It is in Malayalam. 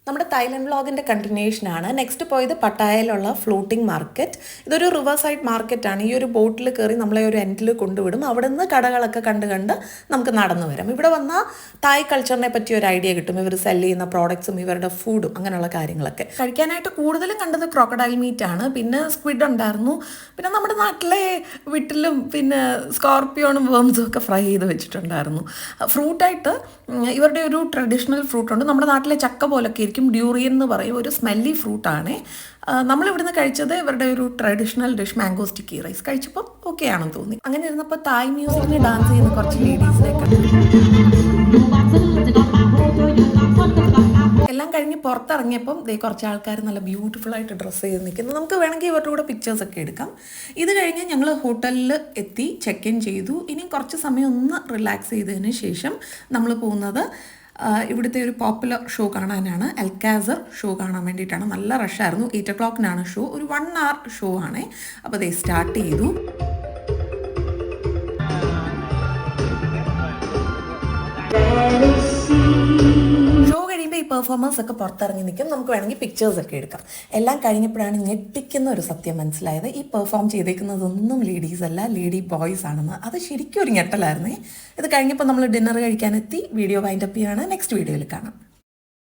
നമ്മുടെ തായ്ലൻഡ് വ്ളോഗിൻ്റെ കണ്ടിന്യൂഷനാണ്. നെക്സ്റ്റ് പോയത് പട്ടായയിലുള്ള ഫ്ലോട്ടിംഗ് മാർക്കറ്റ്. ഇതൊരു റിവർ സൈഡ് മാർക്കറ്റാണ്. ഈ ഒരു ബോട്ടിൽ കയറി നമ്മളെ ഒരു എൻഡിൽ കൊണ്ടുവിടും. അവിടെ നിന്ന് കടകളൊക്കെ കണ്ട് നമുക്ക് നടന്നു വരാം. ഇവിടെ വന്നാൽ തായ് കൾച്ചറിനെ പറ്റി ഒരു ഐഡിയ കിട്ടും. ഇവർ സെല് ചെയ്യുന്ന പ്രോഡക്ട്സും ഇവരുടെ ഫുഡും അങ്ങനെയുള്ള കാര്യങ്ങളൊക്കെ. കഴിക്കാനായിട്ട് കൂടുതലും കണ്ടത് ക്രോക്കഡൈൽ മീറ്റ് ആണ്. പിന്നെ സ്ക്വിഡ് ഉണ്ടായിരുന്നു. പിന്നെ നമ്മുടെ നാട്ടിലെ വീട്ടിലും പിന്നെ സ്കോർപ്പിയോണും വേംസും ഒക്കെ ഫ്രൈ ചെയ്ത് വെച്ചിട്ടുണ്ടായിരുന്നു. ഫ്രൂട്ടായിട്ട് ഇവരുടെ ഒരു ട്രഡീഷണൽ ഫ്രൂട്ടുണ്ട്. നമ്മുടെ നാട്ടിലെ ചക്ക പോലൊക്കെ ഇരിക്കും. ഡ്യൂറിയൻ എന്ന് പറയും. ഒരു സ്മെല്ലി ഫ്രൂട്ടാണ്. നമ്മളിവിടുന്ന് കഴിച്ചത് ഇവരുടെ ഒരു traditional dish mango sticky rice കഴിച്ചപ്പോൾ ഓക്കെ ആണെന്ന് തോന്നി. അങ്ങനെ ഇരുന്നപ്പോൾ തായ് മ്യൂസിക്കിന് ഡാൻസ് ചെയ്യുന്ന കുറച്ച് ലേഡീസിനെ കണ്ടു. എല്ലാം കഴിഞ്ഞ് പുറത്തിറങ്ങിയപ്പം കുറച്ച് ആൾക്കാർ നല്ല ബ്യൂട്ടിഫുൾ ആയിട്ട് ഡ്രസ്സ് ചെയ്ത് നിൽക്കുന്നു. നമുക്ക് വേണമെങ്കിൽ ഇവരുടെ കൂടെ പിക്ചേഴ്സ് ഒക്കെ എടുക്കാം. ഇത് കഴിഞ്ഞ് ഞങ്ങൾ ഹോട്ടലിൽ എത്തി, ചെക്ക് ഇൻ ചെയ്തു. ഇനി കുറച്ച് സമയം ഒന്ന് റിലാക്സ് ചെയ്തതിന് ശേഷം നമ്മൾ പോകുന്നത് ഇവിടുത്തെ ഒരു പോപ്പുലർ ഷോ കാണാനാണ്. അൽക്കാസർ ഷോ കാണാൻ വേണ്ടിയിട്ടാണ്. നല്ല റഷായിരുന്നു. 8 o'clock ഷോ. ഒരു 1 hour ഷോ ആണ്. അപ്പോൾ ദേ സ്റ്റാർട്ട് ചെയ്തു. ഷോ കഴിയുമ്പോൾ ഈ പെർഫോമൻസ് ഒക്കെ പുറത്തിറങ്ങി നിൽക്കും. നമുക്ക് വേണമെങ്കിൽ പിക്ചേഴ്സ് ഒക്കെ എടുക്കാം. എല്ലാം കഴിഞ്ഞപ്പോഴാണ് ഞെട്ടിക്കുന്ന ഒരു സത്യം മനസ്സിലായത്. ഈ പെർഫോം ചെയ്തേക്കുന്നതൊന്നും ലേഡീസ് അല്ല, ലേഡി ബോയ്സ് ആണെന്ന്. അത് ശരിക്കും ഒരു ഞെട്ടലായിരുന്നേ. ഇത് കഴിഞ്ഞപ്പോൾ നമ്മൾ ഡിന്നർ കഴിക്കാനെത്തി. വീഡിയോ വൈൻഡപ്പ് ചെയ്യാണ്. നെക്സ്റ്റ് വീഡിയോയിൽ കാണാം.